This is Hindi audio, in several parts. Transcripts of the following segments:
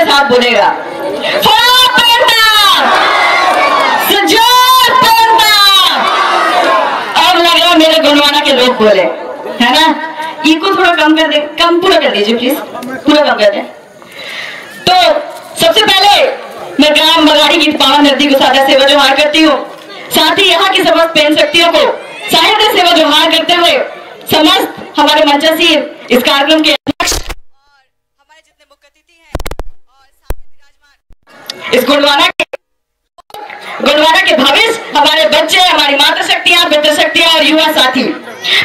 साथ बोलेगा, अब लग रहा मेरे गोंडवाना के लोग बोले, है ना? इको थोड़ा कम कर दे, कम पूरा कर दीजिए प्लीज, पूरा कम कर दे। तो सबसे पहले मैं ग्राम बगाड़ी की पावन नदी को सादा सेवा जोहार करती हूँ। साथ ही यहाँ की समस्त पेन शक्तियों को साहित्य सेवा जोहार करते हुए समस्त हमारे मंचासी इस कार्यक्रम के अध्यक्ष और हमारे जितने मुख्य अतिथि हैं और सामने विराजमान इस गोंडवाना के भविष्य, हमारे बच्चे, हमारी माता शक्तियां, पितृ शक्तियां और युवा साथी,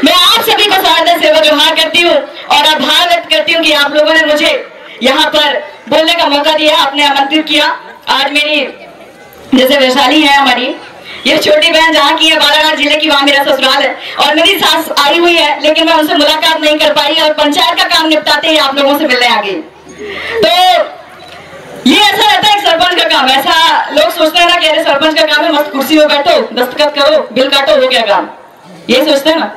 मैं आप सभी को साहित्य सेवा जोहार करती हूँ और आभार व्यक्त करती हूँ कि आप लोगों ने मुझे यहाँ पर बोलने का मौका दिया, आपने आमंत्रित किया। आज मेरी जैसे वैशाली है हमारी, ये छोटी बहन जहाँ की है बालाघाट जिले की, वहाँ मेरा ससुराल है और मेरी सास आई हुई है, लेकिन मैं उनसे मुलाकात नहीं कर पाई और पंचायत का काम निपटाते ही आप लोगों से मिलने आ गई। तो ये ऐसा रहता है सरपंच का काम, ऐसा लोग सोचते हैं ना कि अरे सरपंच का काम है मस्त कुर्सी में बैठो, दस्तखत करो, बिल काटो, हो गया काम, यही सोचते हैं ना?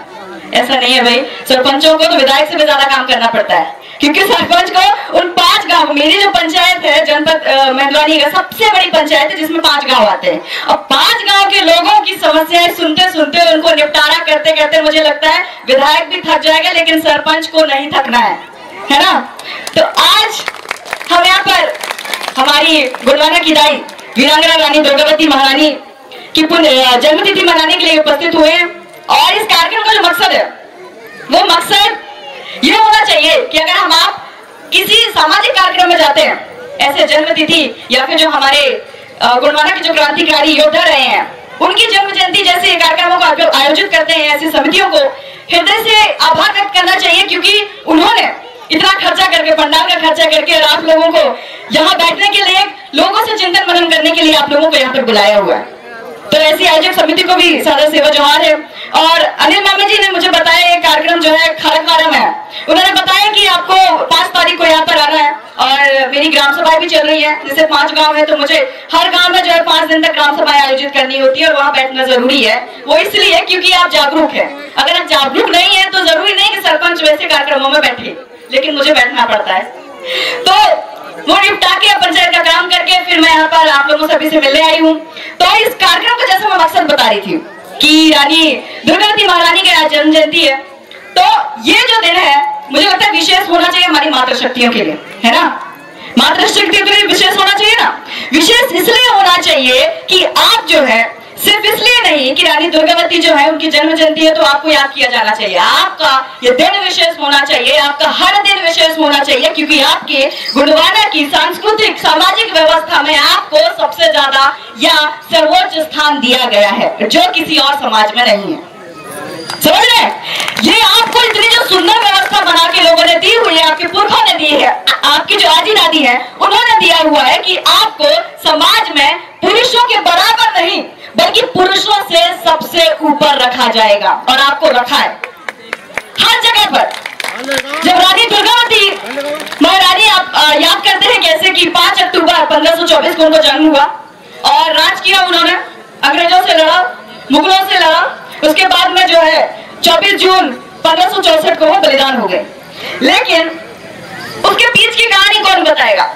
ऐसा नहीं है भाई, सरपंचों को तो विधायक से भी ज्यादा काम करना पड़ता है, क्योंकि सरपंच को उन 5 गांव, मेरी जो पंचायत है जनपद मेंदवानी का सबसे बड़ी पंचायत है जिसमें 5 गांव आते हैं, और 5 गांव के लोगों की समस्याएं सुनते सुनते उनको निपटारा करते करते मुझे लगता है विधायक भी थक जाएगा, लेकिन सरपंच को नहीं थकना है ना? तो आज हम यहाँ पर हमारी गोंडवाना की दाई वीरांगना रानी दुर्गावती महारानी की जन्मतिथि मनाने के लिए उपस्थित हुए हैं। और इस कार्यक्रम का जो मकसद है वो मकसद ये होना चाहिए कि अगर हम आप किसी सामाजिक कार्यक्रम में जाते हैं, ऐसे जन्मतिथि या फिर जो हमारे गोंडवाना के जो क्रांतिकारी योद्धा रहे हैं उनकी जन्म जयंती जैसे कार्यक्रमों को आयोजित करते हैं, ऐसी समितियों को हृदय से आभार व्यक्त करना चाहिए, क्योंकि उन्होंने इतना खर्चा करके, पंडाल का खर्चा करके और आप लोगों को यहाँ बैठने के लिए, लोगों से चिंतन मनन करने के लिए आप लोगों को यहाँ पर बुलाया हुआ है। तो ऐसी आयोजक समिति को भी सादर सेवा जोहार है। और अनिल मामा जी ने मुझे बताया ये कार्यक्रम जो है खड़कवारा में है, उन्होंने बताया कि आपको 5 तारीख को यहाँ पर आना है और मेरी ग्राम सभा भी चल रही है, जैसे 5 गांव है तो मुझे हर गांव में जो है 5 दिन तक ग्राम सभा आयोजित करनी होती है और वहाँ बैठना जरूरी है। वो इसलिए क्योंकि आप जागरूक है, अगर आप जागरूक नहीं है तो जरूरी नहीं कि सरपंच वैसे कार्यक्रमों में बैठे, लेकिन मुझे बैठना पड़ता है। तो वो निपटा के पंचायत का काम करके फिर मैं यहाँ पर आप लोगों सभी से मिलने आई हूँ। तो इस कार्यक्रम का जैसे मैं मकसद बता रही थी कि रानी दुर्गावती महारानी की आज जन्म जयंती है, तो ये जो दिन है मुझे लगता है विशेष होना चाहिए हमारी मातृशक्तियों के लिए, है ना? मातृशक्तियों के लिए विशेष होना चाहिए ना? विशेष इसलिए होना चाहिए कि आप जो है सिर्फ इसलिए नहीं कि रानी दुर्गावती जो है उनकी जन्म जयंती है तो आपको याद किया जाना चाहिए, आपका ये दिन विशेष होना चाहिए, आपका हर दिन विशेष होना चाहिए, क्योंकि आपके गोंडवाना की सांस्कृतिक सामाजिक व्यवस्था में आपको सबसे ज्यादा या सर्वोच्च स्थान दिया गया है जो किसी और समाज में नहीं है। समझ रहे? ये आपको इतनी जो सुंदर व्यवस्था बना के लोगों ने दी हुई है, आपके पुरखों ने दी है, आपकी जो आजी दादी है उन्होंने दिया हुआ है कि आपको समाज में पुरुषों के बराबर नहीं बल्कि पुरुषों से सबसे ऊपर रखा जाएगा, और आपको रखा है हर जगह पर। जब रानी दुर्गावती महारानी आप याद करते हैं कैसे कि 5 अक्टूबर 1524 को उनको जन्म हुआ और राज किया उन्होंने, अंग्रेजों से लड़ा, मुगलों से लड़ा, उसके बाद में जो है 24 जून 1564 को वो बलिदान हो गए। लेकिन उसके बीच की कहानी कौन बताएगा?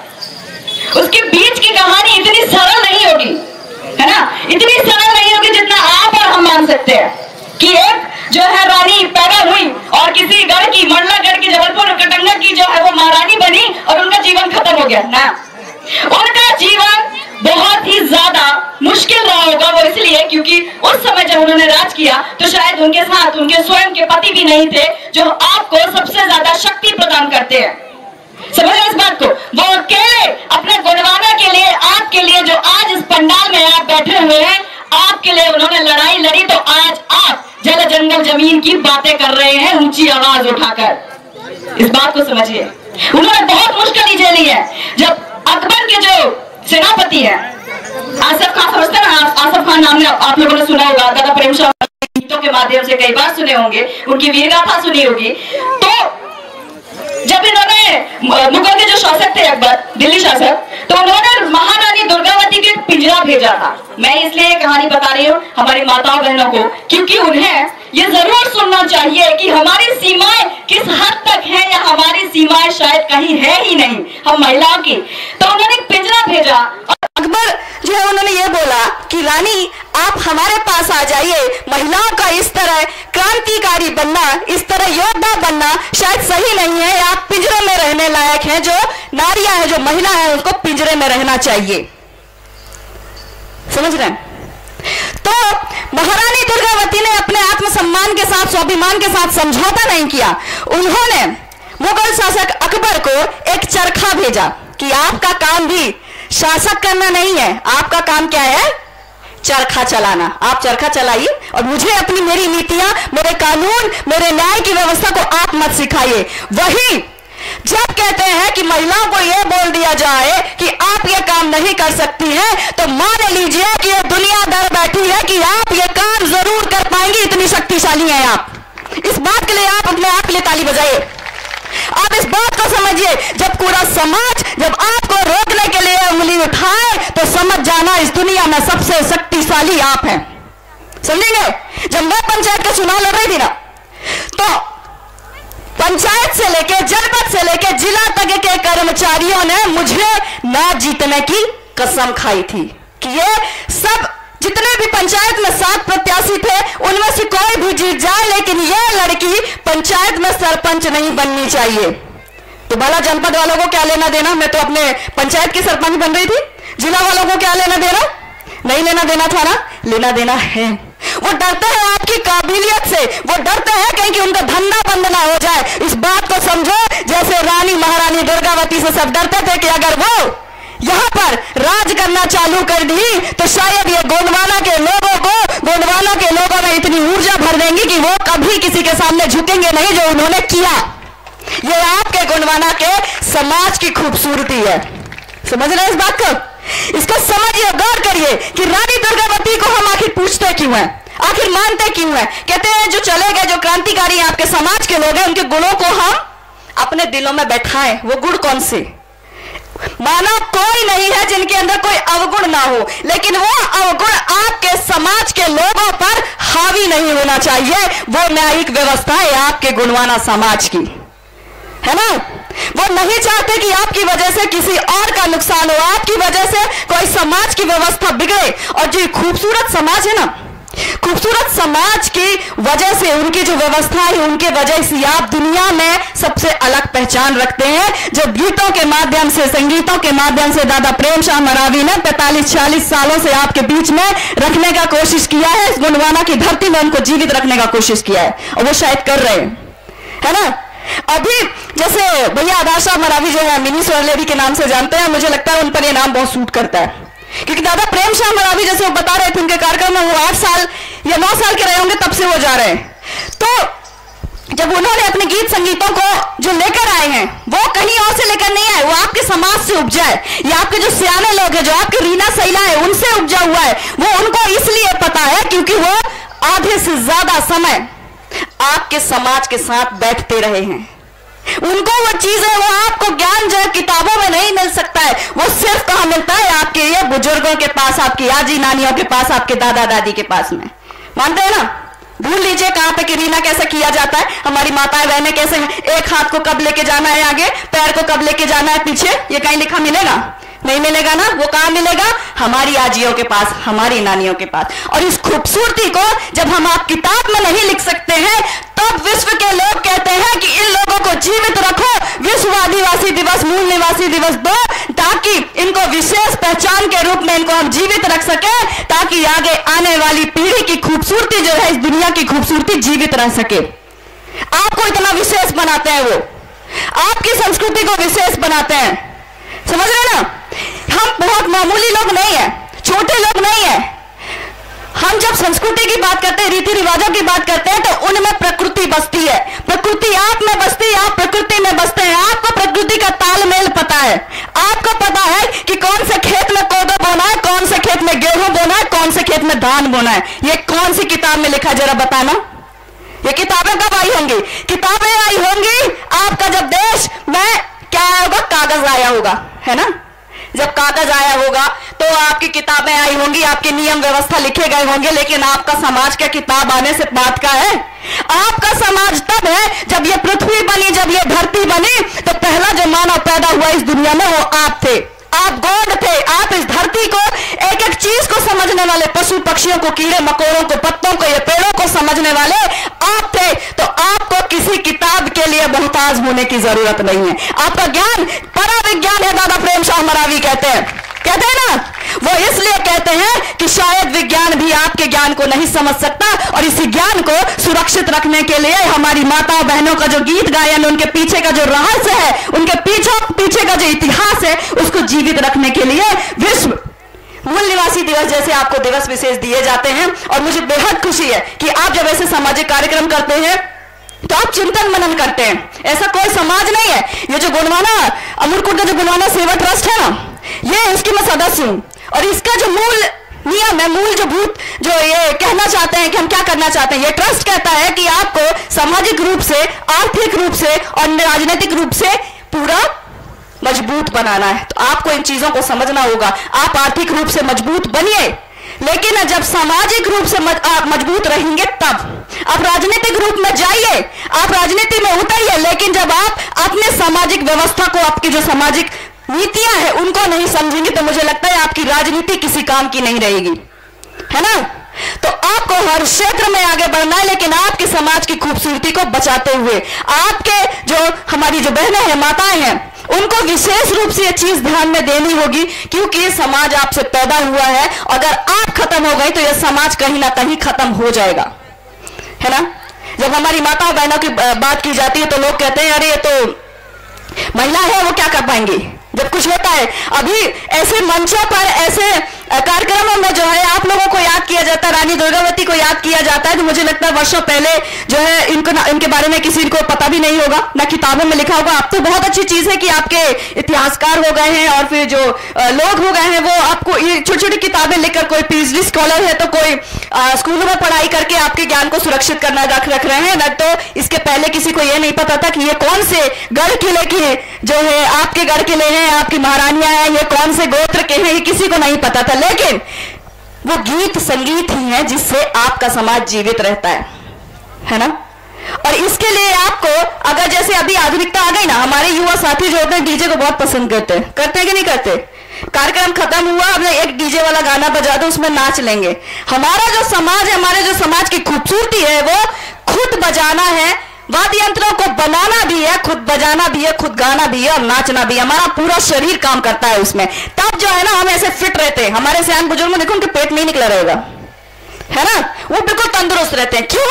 उसके बीच की कहानी इतनी सरल नहीं होगी, है ना? इतनी सरल नहीं होगी जितना आप और हम मान सकते हैं कि एक जो है रानी पैदा हुई और किसी गढ़ की, मंडला गढ़ की, जबलपुर कटंगा की जो है वो महारानी बनी और उनका जीवन खत्म हो गया ना। उनका जीवन बहुत ही ज्यादा मुश्किल रहा होगा, वो इसलिए क्योंकि उस समय जब उन्होंने राज किया तो शायद उनके साथ उनके स्वयं के पति भी नहीं थे जो आपको सबसे ज्यादा शक्ति प्रदान करते हैं। समझ इस बात को? वो अकेले अपने गोंडवाना के लिए, आपके लिए, जो आज इस पंडाल में आप बैठे हुए हैं, आपके लिए उन्होंने लड़ाई लड़ी, तो आज आप जल जंगल जमीन की बातें कर रहे हैं ऊंची आवाज उठाकर। इस बात को समझिए, उन्होंने बहुत मुश्किल झेली है। जब अकबर के जो सेनापति है आसफ खान, समझते हैं ना? आसफ खान नाम आप लोगों ने सुना होगा, दादा प्रेम शाह गीतों के माध्यम से कई बार सुने होंगे, उनकी वीरगाथा सुनी होगी। तो जब इन्होंने मुगल के जो शासक थे अकबर, दिल्ली शासक, तो उन्होंने महारानी दुर्गावती के पिंजरा भेजा था। मैं इसलिए ये कहानी बता रही हूँ हमारी माताओं बहनों को, क्योंकि उन्हें ये जरूर सुनना चाहिए कि हमारी सीमाएं किस हद तक हैं या हमारी सीमाएं शायद कहीं है ही नहीं, हम महिलाओं की। तो उन्होंने एक पिंजरा भेजा और अकबर जो है उन्होंने ये बोला कि रानी आप हमारे पास आ जाइए, महिलाओं का इस तरह क्रांतिकारी बनना, इस तरह योद्धा बनना शायद सही नहीं है, आप पिंजरे में रहने लायक हैं, जो नारियां हैं, जो महिला है, उनको पिंजरे में रहना चाहिए। समझ रहे हैं? तो महारानी दुर्गावती ने अपने आत्मसम्मान के साथ, स्वाभिमान के साथ समझौता नहीं किया। उन्होंने मुगल शासक अकबर को एक चरखा भेजा कि आपका काम भी शासक करना नहीं है, आपका काम क्या है? चरखा चलाना। आप चरखा चलाइए और मुझे अपनी, मेरी नीतियां, मेरे कानून, मेरे न्याय की व्यवस्था को आप मत सिखाइए। वही जब कहते हैं कि महिलाओं को यह बोल दिया जाए कि आप ये काम नहीं कर सकती हैं, तो मान लीजिए कि ये दुनिया डर बैठी है कि आप ये काम जरूर कर पाएंगी, इतनी शक्तिशाली हैं आप। इस बात के लिए आप अपने आप के लिए ताली बजाइए। आप इस बात को समझिए, जब पूरा समाज जब आपको रोकने के लिए उंगली उठाए तो समझ जाना इस दुनिया में सबसे शक्तिशाली आप हैं। समझेंगे? जब मैं पंचायत का चुनाव लड़ रही थी ना, तो पंचायत से लेके जनपद से लेके जिला तक के कर्मचारियों ने मुझे ना जीतने की कसम खाई थी कि ये सब जितने भी पंचायत में 7 प्रत्याशी थे उनमें से कोई भी जीत जाए, लेकिन ये लड़की पंचायत में सरपंच नहीं बननी चाहिए। तो भला जनपद वालों को क्या लेना देना? मैं तो अपने पंचायत की सरपंच बन रही थी। जिला वालों को क्या लेना देना? नहीं लेना देना था ना? लेना देना है। वो डरते हैं आपकी काबिलियत से, वो डरते हैं कहीं कि उनका धंधा बंद ना हो जाए। इस बात को समझो, जैसे रानी महारानी दुर्गावती से सब डरते थे कि अगर वो यहां पर राज करना चालू कर दी तो शायद ये गोंडवाना के लोगों में इतनी ऊर्जा भर देंगी कि वो कभी किसी के सामने झुकेंगे नहीं, जो उन्होंने किया। ये आपके गोंडवाना के समाज की खूबसूरती है। समझ रहे हैं इस बात को? इसको समझिए, गौर करिए कि रानी दुर्गावती को हम आखिर पूछते क्यों हैं, आखिर मानते क्यों हैं? कहते हैं जो चले गए, जो क्रांतिकारी आपके समाज के लोग हैं, उनके गुणों को हम अपने दिलों में बैठाएं। वो गुण कौन से? मानव कोई नहीं है जिनके अंदर कोई अवगुण ना हो, लेकिन वो अवगुण आपके समाज के लोगों पर हावी नहीं होना चाहिए। वो न्यायिक व्यवस्था है आपके गुणवाना समाज की, है ना? वो नहीं चाहते कि आपकी वजह से किसी और का नुकसान हो, आपकी वजह से कोई समाज की व्यवस्था बिगड़े। और जो खूबसूरत समाज है ना, खूबसूरत समाज की वजह से, उनकी जो व्यवस्था है उनके वजह से आप दुनिया में सबसे अलग पहचान रखते हैं। जो गीतों के माध्यम से, संगीतों के माध्यम से दादा प्रेमचंद मरावी ने 45-40 सालों से आपके बीच में रखने का कोशिश किया है, इस गोंडवाना की धरती में उनको जीवित रखने का कोशिश किया है, और वो शायद कर रहे हैं, है ना? अभी जैसे भैया आदाशा मरावी जो है, मिनी स्वर लेडी के नाम से जानते हैं, मुझे लगता है उन पर ये नाम बहुत सूट करता है, क्योंकि दादा प्रेमचंद मरावी जैसे वो बता रहे थे उनके कार्यक्रम में, वो 8 साल या 9 साल के रहे होंगे तब से वो जा रहे हैं। तो जब उन्होंने अपने गीत संगीतों को जो लेकर आए हैं, वो कहीं और से लेकर नहीं आए, वो आपके समाज से उपजा है। या आपके जो सियाने लोग हैं, जो आपके रीना सैला है, उनसे उपजा हुआ है। वो उनको इसलिए पता है क्योंकि वो आधे से ज्यादा समय आपके समाज के साथ बैठते रहे हैं। उनको वो चीजें, वो आपको ज्ञान जो है किताबों में नहीं मिल सकता है, वो सिर्फ कहां मिलता है? आपके ये बुजुर्गों के पास, आपकी आजी नानियों के पास, आपके दादा दादी के पास में। मानते हैं ना? भूल लीजिए कहां पे कि रीना कैसे किया जाता है, हमारी माताएं बहनें कैसे, एक हाथ को कब लेके जाना है आगे, पैर को कब लेके जाना है पीछे, ये कहीं लिखा मिलेगा? नहीं मिलेगा ना। वो कहां मिलेगा? हमारी आजियों के पास, हमारी नानियों के पास। और इस खूबसूरती को जब हम आप किताब में नहीं लिख सकते हैं, तब विश्व के लोग कहते हैं कि इन लोगों को जीवित रखो, विश्व आदिवासी दिवस, मूल निवासी दिवस दो, ताकि इनको विशेष पहचान के रूप में इनको हम जीवित रख सके, ताकि आगे आने वाली पीढ़ी की खूबसूरती जो है, इस दुनिया की खूबसूरती जीवित रह सके। आपको इतना विशेष बनाते हैं, वो आपकी संस्कृति को विशेष बनाते हैं। समझ रहे ना? हम बहुत मामूली लोग नहीं है, छोटे लोग नहीं है। हम जब संस्कृति की बात करते हैं, रीति रिवाजों की बात करते हैं, तो उनमें प्रकृति बसती है। प्रकृति आप में बसती है, आप प्रकृति में बसते हैं। आपको प्रकृति का तालमेल पता है। आपको पता है कि कौन से खेत में कोदो बोना है, कौन से खेत में गेहूं बोना है, कौन से खेत में धान बोना है। ये कौन सी किताब में लिखा, जरा बताना। ये किताबें कब आई होंगी? किताबें आई होंगी आपका जब देश में क्या आया होगा? कागज आया होगा, है ना? जब कागज आया होगा तो आपकी किताबें आई होंगी, आपके नियम व्यवस्था लिखे गए होंगे, लेकिन आपका समाज क्या किताब आने से बात का है? आपका समाज तब है जब ये पृथ्वी बनी, जब ये धरती बनी, होगी तो पहला जो मानव पैदा हुआ इस दुनिया में वो आप थे। आप गॉड थे। आप इस धरती को, एक एक चीज को समझने वाले, पशु पक्षियों को, कीड़े मकोड़ों को, पत्तों को, ये पेड़ों को समझने वाले आप थे। तो आपको किसी किताब के लिए मोहताज होने की जरूरत नहीं है। आपका ज्ञान पराविज्ञान है, दादा प्रेम शाह मरावी कहते हैं ना। वो इसलिए कहते हैं कि शायद विज्ञान भी आपके ज्ञान को नहीं समझ सकता, और इसी ज्ञान को सुरक्षित रखने के लिए हमारी माताओं बहनों का जो गीत गायन, उनके पीछे का जो रहस्य है, उनके पीछे का जो इतिहास है, उसको जीवित रखने के लिए विश्व मूल निवासी दिवस जैसे आपको दिवस विशेष दिए जाते हैं। और मुझे बेहद खुशी है कि आप जब ऐसे सामाजिक कार्यक्रम करते हैं तो आप चिंतन मनन करते हैं। ऐसा कोई समाज नहीं है। ये जो गुणवाना अमरकोट का जो गुणवाना सेवा ट्रस्ट है ना, ये इसकी मैं सदस्य हूं, और इसका जो मूल नियम है, मूल जो भूत जो ये कहना चाहते हैं कि हम क्या करना चाहते हैं, ये ट्रस्ट कहता है कि आपको सामाजिक रूप से, आर्थिक रूप से और राजनीतिक रूप से पूरा मजबूत बनाना है। तो आपको इन चीजों को समझना होगा। आप आर्थिक रूप से मजबूत बनिए, लेकिन जब सामाजिक रूप से आप मजबूत रहेंगे तब आप राजनीतिक रूप में जाइए, आप राजनीति में उतरिए, लेकिन जब आप अपने सामाजिक व्यवस्था को, आपकी जो सामाजिक नीतियां हैं उनको नहीं समझेंगे तो मुझे लगता है आपकी राजनीति किसी काम की नहीं रहेगी, है ना। तो आपको हर क्षेत्र में आगे बढ़ना है, लेकिन आपके समाज की खूबसूरती को बचाते हुए। आपके जो हमारी जो बहनें हैं, माताएं हैं, उनको विशेष रूप से ये चीज ध्यान में देनी होगी, क्योंकि ये समाज आपसे पैदा हुआ है। अगर आप खत्म हो गए तो यह समाज कहीं ना कहीं खत्म हो जाएगा, है ना। जब हमारी माताओं बहनों की बात की जाती है तो लोग कहते हैं अरे ये तो महिला है, वो क्या कर पाएंगी। जब कुछ होता है, अभी ऐसे मंचों पर, ऐसे कार्यक्रमों में जो है आप लोगों को याद किया जाता है, रानी दुर्गावती को याद किया जाता है, तो मुझे लगता है वर्षों पहले जो है इनके बारे में किसी को पता भी नहीं होगा, ना किताबों में लिखा होगा। अब तो बहुत अच्छी चीज है कि आपके इतिहासकार हो गए हैं, और फिर जो लोग हो गए हैं वो आपको ये छोटी छोटी किताबें लिखकर, कोई पीएचडी स्कॉलर है तो कोई स्कूलों में पढ़ाई करके आपके ज्ञान को सुरक्षित करना रख रहे हैं। न तो इसके पहले किसी को यह नहीं पता था कि ये कौन से गढ़ किले की जो है आपके गढ़ किले हैं, आपकी महारानियां हैं, ये कौन से गोत्र के हैं, ये किसी को नहीं पता था। लेकिन वो गीत संगीत ही है जिससे आपका समाज जीवित रहता है ना। और इसके लिए आपको, अगर जैसे अभी आधुनिकता आ गई ना, हमारे युवा साथी जो होते हैं डीजे को बहुत पसंद करते हैं कि नहीं करते। कार्यक्रम खत्म हुआ, हमने एक डीजे वाला गाना बजा दो, उसमें नाच लेंगे। हमारा जो समाज है, हमारे जो समाज की खूबसूरती है, वो खुद बजाना है, वाद्य यंत्रों को बनाना भी है, खुद बजाना भी है, खुद गाना भी है और नाचना भी है। हमारा पूरा शरीर काम करता है उसमें। तब जो है ना हम ऐसे फिट रहते हैं। हमारे सयान बुजुर्ग में देखो उनके पेट नहीं निकला रहेगा, है ना, वो बिल्कुल तंदुरुस्त रहते हैं। क्यों?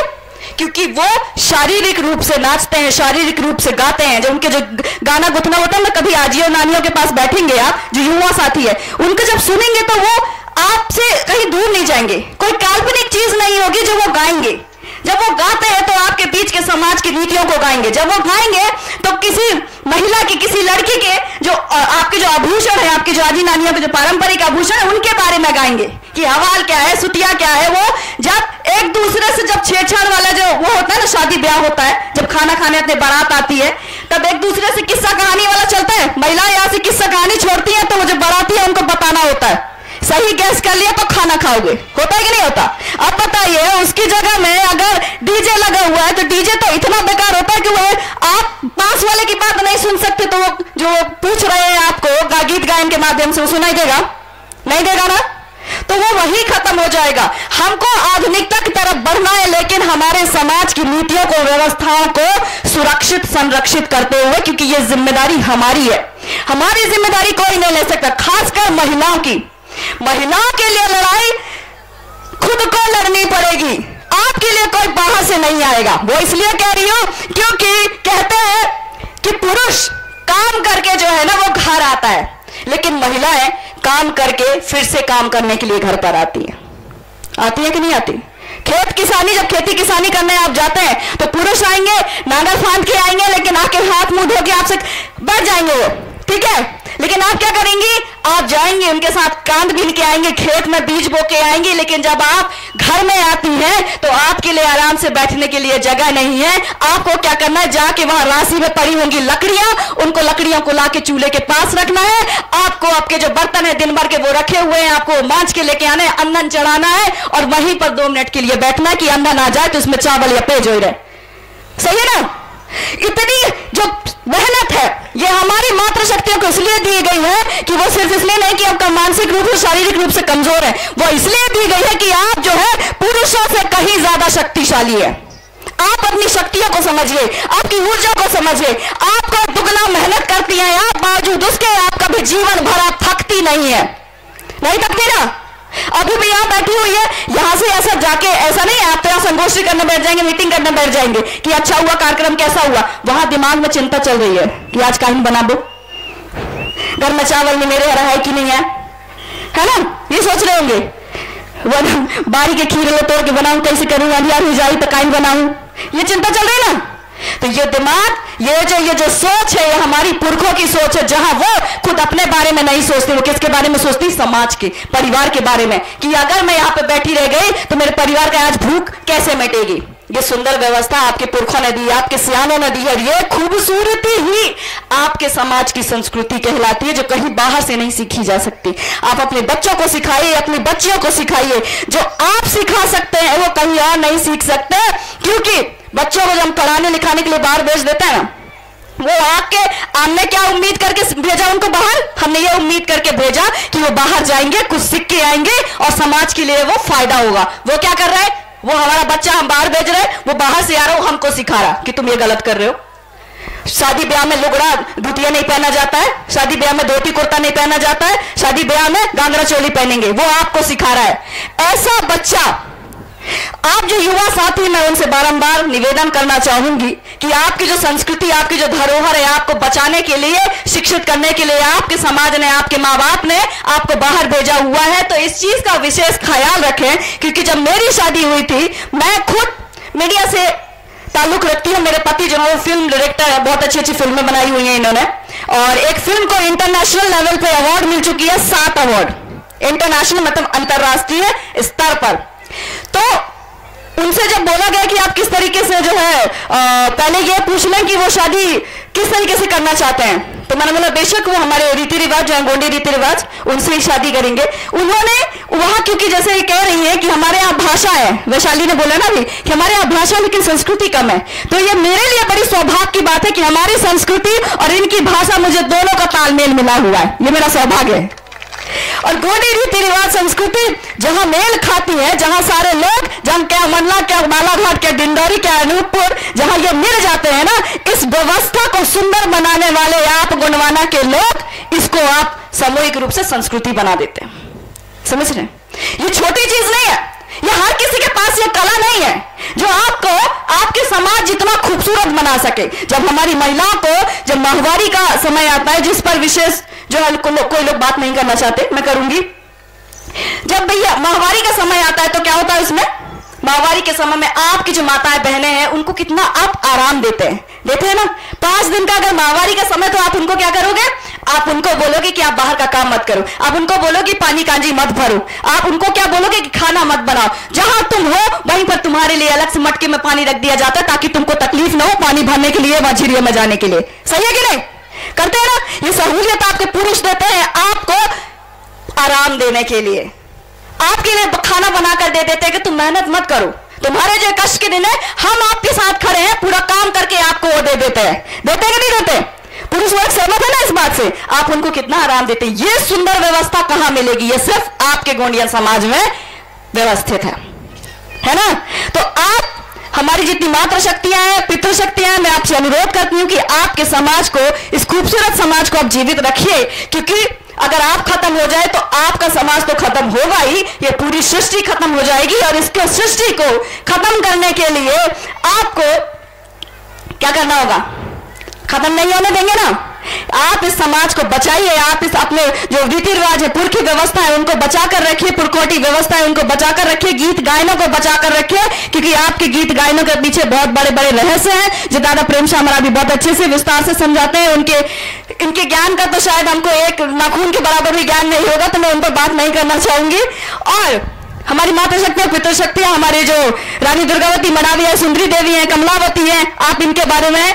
क्योंकि वो शारीरिक रूप से नाचते हैं, शारीरिक रूप से गाते हैं। जो उनके जो गाना गुथना होता है ना, कभी आजियों नानियों के पास बैठेंगे आप, जो युवा साथी है, उनके जब सुनेंगे तो वो आपसे कहीं दूर नहीं जाएंगे। कोई काल्पनिक चीज नहीं होगी जो वो गाएंगे। जब वो गाते हैं तो आपके बीच के समाज की नीतियों को गाएंगे। जब वो गाएंगे तो किसी महिला की, किसी लड़की के जो आपके जो आभूषण है, आपकी जो आजी नानियों के जो पारंपरिक आभूषण है, उनके बारे में गाएंगे कि हवाल क्या है, सुतिया क्या है। वो जब एक दूसरे से जब छेड़छाड़ वाला जो वो होता है ना, शादी ब्याह होता है, जब खाना खाने अपने बारात आती है, तब एक दूसरे से किस्सा कहानी वाला चलता है। महिलाएं यहाँ से किस्सा कहानी छोड़ती है तो वो जो बाराती है उनको बताना होता है, सही गैस कर लिया तो खाना खाओगे। होता है कि नहीं होता? अब बताइए, उसकी जगह में अगर डीजे लगा हुआ है तो डीजे तो इतना बेकार होता है कि वो आप पास वाले की बात नहीं सुन सकते, तो वो जो पूछ रहे हैं आपको गीत गायन के माध्यम से, वो सुनाई देगा? नहीं देगा ना, तो वो वही खत्म हो जाएगा। हमको आधुनिकता की तरफ बढ़ना है, लेकिन हमारे समाज की नीतियों को, व्यवस्थाओं को सुरक्षित संरक्षित करते हुए, क्योंकि ये जिम्मेदारी हमारी है। हमारी जिम्मेदारी कोई नहीं ले सकता, खासकर महिलाओं की। महिलाओं के लिए लड़ाई खुद को लड़नी पड़ेगी, आपके लिए कोई बाहर से नहीं आएगा। वो इसलिए कह रही हूं क्योंकि कहते हैं कि पुरुष काम करके जो है ना वो घर आता है, लेकिन महिलाएं काम करके फिर से काम करने के लिए घर पर आती है कि नहीं आती? खेत किसानी, जब खेती किसानी करने आप जाते हैं तो पुरुष आएंगे, नांगर फांद के आएंगे, लेकिन आके हाथ मुंह धो के आपसे बैठ जाएंगे वो, ठीक है। लेकिन आप क्या करेंगे? आप जाएंगे, उनके साथ कांद बीन के आएंगे, खेत में बीज बो के आएंगे। लेकिन जब आप घर में आती हैं तो आपके लिए आराम से बैठने के लिए जगह नहीं है। आपको क्या करना है? जाके वहां राशि में पड़ी होंगी लकड़ियां, उनको लकड़ियों को लाके चूल्हे के पास रखना है। आपको आपके जो बर्तन है दिन भर के वो रखे हुए हैं, आपको मांझ के लेके आना है, अंदन चढ़ाना है और वहीं पर 2 मिनट के लिए बैठना है कि अंदन आ जाए तो उसमें चावल या पेज हो रहे। सही है ना? इतनी जो मेहनत है को इसलिए दी गई है कि वो सिर्फ इसलिए नहीं कि आपका मानसिक रूप से शारीरिक रूप से कमजोर है, वो इसलिए दी गई है कि आप जो है पुरुषों से कहीं ज्यादा शक्तिशाली है। आप अपनी शक्तियों को समझिए, आपकी ऊर्जा को समझिए, आपको दुगना मेहनत करती है आप, बावजूद उसके आप कभी जीवन भर आप थकती नहीं है, नहीं थकती ना। अभी भी यहाँ बैठी हुई है, यहां से ऐसा जाके ऐसा नहीं आप तो यहाँ संगोष्ठी करने बैठ जाएंगे, मीटिंग करने बैठ जाएंगे कि अच्छा हुआ, कार्यक्रम कैसा हुआ, वहां दिमाग में चिंता चल रही है कि आज काइन बना दो, घर में चावल नहीं मेरे है कि नहीं है ना, ये सोच रहे होंगे। वो बारी के खीर लो तोड़ के बनाऊं, कैसे करूं, अंधियार हो जाए तो काइन बनाऊं, ये चिंता चल रही है ना। तो ये दिमाग, ये जो सोच है, ये हमारी पुरखों की सोच है, जहां वो खुद अपने बारे में नहीं सोचती, वो किसके बारे में सोचती, समाज के, परिवार के बारे में, कि अगर मैं यहाँ पे बैठी रह गई तो मेरे परिवार का आज भूख कैसे मिटेगी। ये सुंदर व्यवस्था आपके पुरखों ने दी, आपके सियानों ने दी, और ये खूबसूरती ही आपके समाज की संस्कृति कहलाती है, जो कहीं बाहर से नहीं सीखी जा सकती। आप अपने बच्चों को सिखाइए, अपनी बच्चियों को सिखाइए, जो आप सिखा सकते हैं वो कहीं और नहीं सीख सकते। क्योंकि बच्चों को जब हम पढ़ाने लिखाने के लिए बाहर भेज देते हैं ना, वो आके हमने क्या उम्मीद करके भेजा उनको बाहर, हमने ये उम्मीद करके भेजा कि वो बाहर जाएंगे, कुछ सीख के आएंगे और समाज के लिए वो फायदा होगा। वो क्या कर रहा है, वो हमारा बच्चा हम बाहर भेज रहे हैं, वो बाहर से आ रहा हो हमको सिखा रहा कि तुम ये गलत कर रहे हो। शादी ब्याह में लुगड़ा धुतिया नहीं पहना जाता है, शादी ब्याह में धोती कुर्ता नहीं पहना जाता है, शादी ब्याह में गांगरा चोली पहनेंगे, वो आपको सिखा रहा है। ऐसा बच्चा, आप जो युवा साथी, मैं उनसे बारंबार निवेदन करना चाहूंगी कि आपकी जो संस्कृति, आपकी जो धरोहर है, आपको बचाने के लिए, शिक्षित करने के लिए आपके समाज ने, आपके माँ बाप ने आपको बाहर भेजा हुआ है, तो इस चीज का विशेष ख्याल रखें। क्योंकि जब मेरी शादी हुई थी, मैं खुद मीडिया से ताल्लुक रखती हूँ, मेरे पति जो है फिल्म डायरेक्टर है, बहुत अच्छी अच्छी फिल्में बनाई हुई हैं इन्होंने, और एक फिल्म को इंटरनेशनल लेवल पे अवार्ड मिल चुकी है, 7 अवार्ड, इंटरनेशनल मतलब अंतरराष्ट्रीय स्तर पर। तो उनसे जब बोला गया कि आप किस तरीके से जो है पहले ये पूछ लें कि वो शादी किस तरीके से करना चाहते हैं, तो मैंने बोला बेशक वो हमारे रीति रिवाज जो है, गोंडी रीति रिवाज, उनसे ही शादी करेंगे। उन्होंने वहां, क्योंकि जैसे ये कह रही है कि हमारे यहाँ भाषा है, वैशाली ने बोला ना भी कि हमारे यहाँ भाषा लेकिन संस्कृति कम है, तो ये मेरे लिए बड़ी सौभाग्य की बात है कि हमारी संस्कृति और इनकी भाषा, मुझे दोनों का तालमेल मिला हुआ है, ये मेरा सौभाग्य है। और गोंडी रीति रिवाज संस्कृति जहां मेल खाती है, जहां सारे लोग, जहां क्या मंडला, क्या बालाघाट, क्या डिंडौरी, क्या अनूपपुर, जहां ये मिल जाते हैं ना, इस व्यवस्था को सुंदर बनाने वाले आप गोंडवाना के लोग, इसको आप सामूहिक रूप से संस्कृति बना देते हैं। समझ रहे हैं? ये छोटी चीज नहीं है, ये हर किसी के पास ये कला नहीं है जो आपको आपके समाज जितना खूबसूरत बना सके। जब हमारी महिलाओं को, जब माहवारी का समय आता है, जिस पर विशेष जो है कोई लोग बात नहीं करना चाहते, मैं करूंगी, जब भैया माहवारी का समय आता है तो क्या होता है उसमें, माहवारी के समय में आपकी जो माताएं बहनें हैं उनको कितना आप आराम देते हैं ना। 5 दिन का अगर माहवारी का समय, तो आप उनको क्या करोगे, आप उनको बोलोगे कि आप बाहर का काम मत करो, आप उनको बोलोगे पानी कांजी मत भरो, आप उनको क्या बोलोगे कि खाना मत बनाओ, जहां तुम हो वहीं पर तुम्हारे लिए अलग से मटके में पानी रख दिया जाता है ताकि तुमको तकलीफ ना हो पानी भरने के लिए, मझिरियों में जाने के लिए। सही है कि नहीं? करते हैं ना, ये सहूलियत आपके पुरुष देते हैं आपको आराम देने के लिए, आपके लिए खाना बनाकर दे देते हैं कि तुम मेहनत मत करो, तुम्हारे जो कष्ट के दिन है हम आपके साथ खड़े हैं, पूरा काम करके आपको वो दे देते हैं। देते कि नहीं देते? पुरुष वर्ग सहमत है ना इस बात से? आप उनको कितना आराम देते हैं। ये सुंदर व्यवस्था कहां मिलेगी? ये सिर्फ आपके गोंडिया समाज में व्यवस्थित है ना। तो आप, हमारी जितनी मातृ शक्तियां हैं, पितृ शक्तियां हैं, मैं आपसे अनुरोध करती हूं कि आपके समाज को, इस खूबसूरत समाज को आप जीवित रखिए, क्योंकि अगर आप खत्म हो जाए तो आपका समाज तो खत्म होगा ही, ये पूरी सृष्टि खत्म हो जाएगी। और इसको, सृष्टि को खत्म करने के लिए आपको क्या करना होगा? खत्म नहीं होने देंगे ना। आप इस समाज को बचाइए, आप इस अपने जो रीति रिवाज है, पुरखी व्यवस्था है, उनको बचाकर रखिए, पुरकोटी व्यवस्था है उनको बचाकर रखिए, गीत गायनों को बचाकर रखिए, क्योंकि आपके गीत गायनों के पीछे बहुत बड़े बड़े रहस्य हैं जो दादा प्रेम शाह हमारा भी बहुत अच्छे से विस्तार से समझाते हैं। इनके ज्ञान का तो शायद हमको एक नाखून के बराबर भी ज्ञान नहीं होगा, तो मैं उन पर बात नहीं करना चाहूंगी। और हमारी माता शक्तियां, पितृ शक्तियां, हमारे जो रानी दुर्गावती, मनावी है, सुंदरी देवी है, कमलावती है, आप इनके बारे में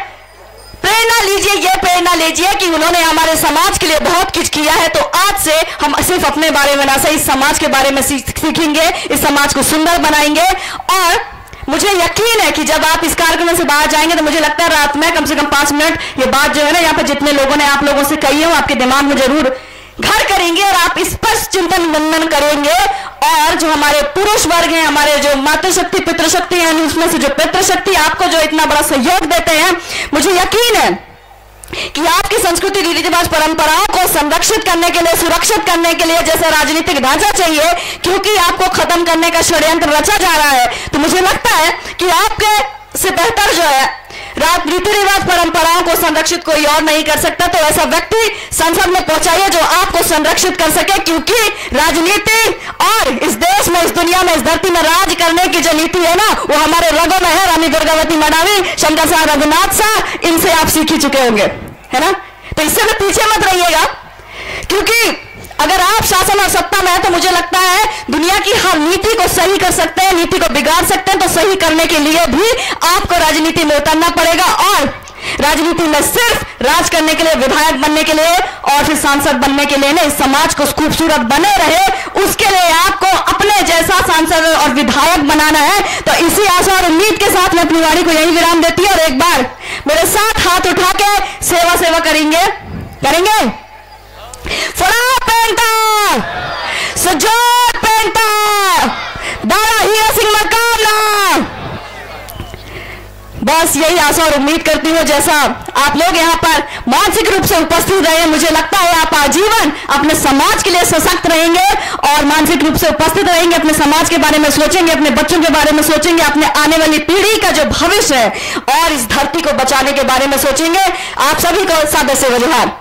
प्रेरणा लीजिए। ये प्रेरणा लीजिए कि उन्होंने हमारे समाज के लिए बहुत कुछ किया है, तो आज से हम सिर्फ अपने बारे में ना सही, इस समाज के बारे में सीखेंगे, इस समाज को सुंदर बनाएंगे। और मुझे यकीन है कि जब आप इस कार्यक्रम से बाहर जाएंगे तो मुझे लगता है रात में कम से कम 5 मिनट ये बात जो है ना यहाँ पर जितने लोगों ने आप लोगों से कही है वो आपके दिमाग में जरूर घर करेंगे और आप इस पर चिंतन मनन करेंगे। और जो हमारे पुरुष वर्ग हैं, हमारे जो मातृशक्ति पितृशक्ति हैं, उसमें से जो पितृशक्ति आपको जो इतना बड़ा सहयोग देते हैं, मुझे यकीन है कि आपकी संस्कृति रीति रिवाज परंपराओं को संरक्षित करने के लिए, सुरक्षित करने के लिए जैसा राजनीतिक ढांचा चाहिए, क्योंकि आपको खत्म करने का षड्यंत्र रचा जा रहा है, तो मुझे लगता है कि आपके से बेहतर जो है रीति रिवाज परंपराओं को संरक्षित कोई और नहीं कर सकता। तो ऐसा व्यक्ति संसद में पहुंचाइए जो आपको संरक्षित कर सके, क्योंकि राजनीति और इस देश में, इस दुनिया में, इस धरती में राज करने की जो नीति है ना, वो हमारे रगों में है। रानी दुर्गावती मडावी, शंकर साहब रघुनाथ शाह, इनसे आप सीख ही चुके होंगे, है ना। तो इससे भी पीछे मत रहिएगा, क्योंकि अगर आप शासन और सत्ता में है तो मुझे लगता है दुनिया की हर नीति को सही कर सकते हैं, नीति को बिगाड़ सकते हैं। तो सही करने के लिए भी आपको राजनीति में उतरना पड़ेगा, और राजनीति में सिर्फ राज करने के लिए, विधायक बनने के लिए और फिर सांसद बनने के लिए नहीं, समाज को खूबसूरत बने रहे उसके लिए आपको अपने जैसा सांसद और विधायक बनाना है। तो इसी आशा और उम्मीद के साथ मैं अपनी वाणी को यही विराम देती हूँ, और एक बार मेरे साथ हाथ उठा के सेवा करेंगे। फड़ा पेंटर, सजोद पेंटर, दादा हीरा सिंह मकामला। बस यही आशा और उम्मीद करती हूँ, जैसा आप लोग यहाँ पर मानसिक रूप से उपस्थित रहे, मुझे लगता है आप आजीवन अपने समाज के लिए सशक्त रहेंगे और मानसिक रूप से उपस्थित रहेंगे, अपने समाज के बारे में सोचेंगे, अपने बच्चों के बारे में सोचेंगे, अपने आने वाली पीढ़ी का जो भविष्य है और इस धरती को बचाने के बारे में सोचेंगे। आप सभी को सादर से वजहार।